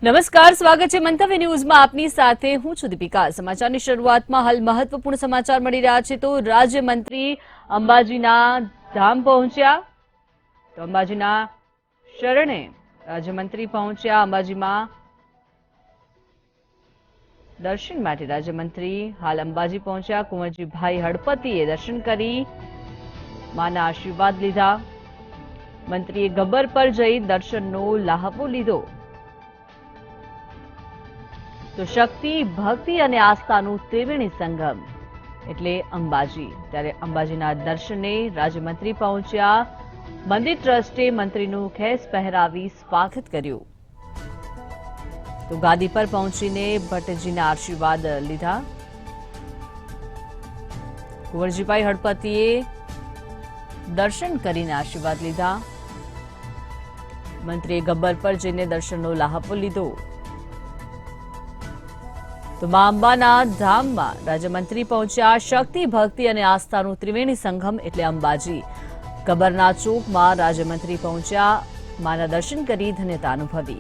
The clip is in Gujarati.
નમસ્કાર, સ્વાગત છે મંતવ્ય ન્યૂઝમાં. આપની સાથે હું છું દીપિકા. સમાચારની શરૂઆતમાં હાલ મહત્વપૂર્ણ સમાચાર મળી રહ્યા છે. તો રાજ્યમંત્રી અંબાજીના ધામ પહોંચ્યા, તો અંબાજીના શરણે રાજ્યમંત્રી પહોંચ્યા. અંબાજીમાં દર્શન માટે રાજ્યમંત્રી હાલ અંબાજી પહોંચ્યા. કુંવરજીભાઈ હળપતિએ દર્શન કરી માના આશીર્વાદ લીધા. મંત્રીએ ગબ્બર પર જઈ દર્શનનો લહાવો લીધો. તો શક્તિ, ભક્તિ અને આસ્થાનું ત્રિવેણી સંગમ એટલે અંબાજી. ત્યારે અંબાજીના દર્શને રાજ્યમંત્રી પહોંચ્યા. મંદિર ટ્રસ્ટે મંત્રીનું ખેસ પહેરાવી સ્વાગત કર્યું. તો ગાદી પર પહોંચીને ભટ્ટજીના આશીર્વાદ લીધા. કુંવરજીભાઈ હળપતિએ દર્શન કરીને આશીર્વાદ લીધા. મંત્રીએ ગબ્બર પર જઈને દર્શનનો લહાવો લીધો. તો મા અંબાના ધામમાં રાજ્યમંત્રી પહોંચ્યા. શક્તિ, ભક્તિ અને આસ્થાનું ત્રિવેણી સંગમ એટલે અંબાજી. ગબ્બરના ચોકમાં રાજ્યમંત્રી પહોંચ્યા. માના દર્શન કરી ધન્યતા અનુભવી.